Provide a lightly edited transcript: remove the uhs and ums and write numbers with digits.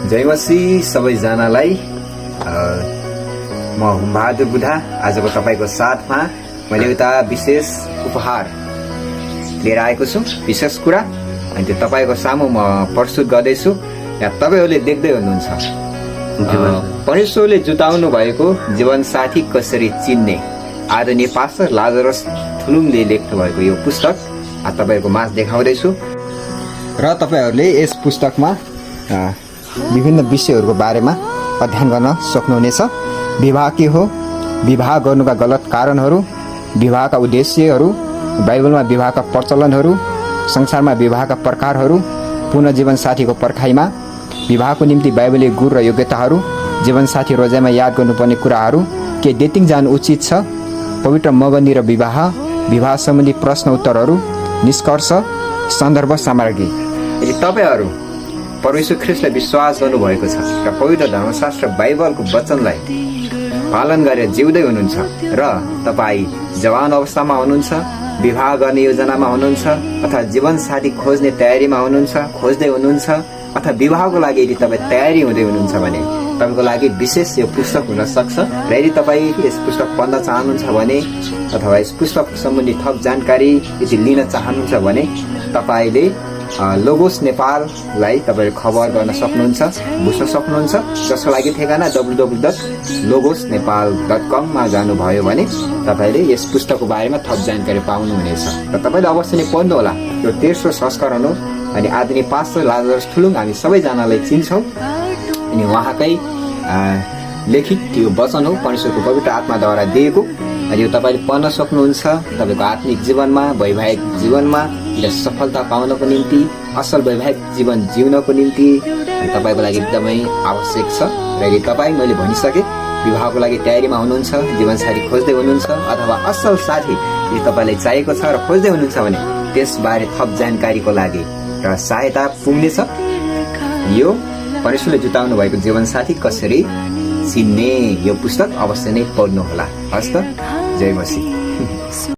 जय मसीह सबैजनालाई। म हुमबहादुर बुढा आजको तपाईँको साथमा मैले एउटा विशेष उपहार लिएर आएको छु, विशेष कुरा। अनि त्यो तपाईँको सामु म प्रस्तुत गर्दैछु। यहाँ तपाईँहरूले देख्दै हुनुहुन्छ परमेश्वरले जुटाउनु भएको जीवन साथी कसरी चिन्ने, आदरणीय पास्टर लाजरस थुलुङले लेख्नु भएको यो पुस्तक तपाईँहरूको माझ देखाउँदैछु। र तपाईँहरूले यस पुस्तकमा विभिन्न विषयहरूको बारेमा अध्ययन गर्न सक्नुहुनेछ। विवाह के हो, विवाह गर्नुका गलत कारणहरू, विवाहका उद्देश्यहरू, बाइबलमा विवाहका प्रचलनहरू, संसारमा विवाहका प्रकारहरू, पुनर्जीवन साथीको पर्खाइमा, विवाहको निम्ति बाइबलीय गुण र योग्यताहरू, जीवनसाथी रोजाइमा याद गर्नुपर्ने कुराहरू, के डेटिङ जानु उचित छ, पवित्र मगनी र विवाह, विवाह सम्बन्धी प्रश्न उत्तरहरू, निष्कर्ष, सन्दर्भ सामग्री। यदि तपाईँहरू परमेश्वर ख्रीष्टलाई विश्वास गर्नुभएको छ र पवित्र धर्मशास्त्र बाइबलको वचनलाई पालन गरेर जिउँदै हुनुहुन्छ र तपाईँ जवान अवस्थामा हुनुहुन्छ, विवाह गर्ने योजनामा हुनुहुन्छ, अथवा जीवनसाथी खोज्ने तयारीमा हुनुहुन्छ, खोज्दै हुनुहुन्छ, अथवा विवाहको लागि यदि तपाईँ तयारी हुँदै हुनुहुन्छ भने तपाईँको लागि विशेष यो पुस्तक हुन सक्छ। र यदि तपाईँ यस पुस्तक पढ्न चाहनुहुन्छ भने अथवा यस पुस्तक सम्बन्धी थप जानकारी यदि लिन चाहनुहुन्छ भने तपाईँले लोगोस नेपाललाई तपाईँ खबर गर्न सक्नुहुन्छ, बुझ्न सक्नुहुन्छ। जसको लागि ठेगाना www.logosnepal.com मा जानुभयो भने तपाईँले यस पुस्तकको बारेमा थप जानकारी पाउनुहुनेछ। र तपाईँले अवश्य नै पढ्नुहोला। यो तेस्रो संस्करण हो। अनि आदरणीय पास्टर लाजरस थुलुङ हामी सबैजनालाई चिन्छौँ। अनि उहाँकै लिखित यो वचन हो, परमेश्वरको पवित्र आत्माद्वारा दिएको। अनि यो तपाईँले पढ्न सक्नुहुन्छ। तपाईँको आत्मिक जीवनमा, वैवाहिक जीवनमा सफलता पाउनको निम्ति, असल वैवाहिक जीवन जिउनको निम्ति तपाईँको लागि एकदमै आवश्यक छ। र यदि तपाईँ, मैले भनिसकेँ, विवाहको लागि तयारीमा हुनुहुन्छ, जीवनसाथी खोज्दै हुनुहुन्छ, अथवा असल साथी यदि तपाईँलाई चाहिएको छ र खोज्दै हुनुहुन्छ भने त्यसबारे थप जानकारीको लागि र सहायता पुग्नेछ यो परमेश्वरले जुटाउनु भएको जीवनसाथी कसरी चिन्ने यो पुस्तक अवश्य नै पढ्नुहोला। हस्त, जय मसीह।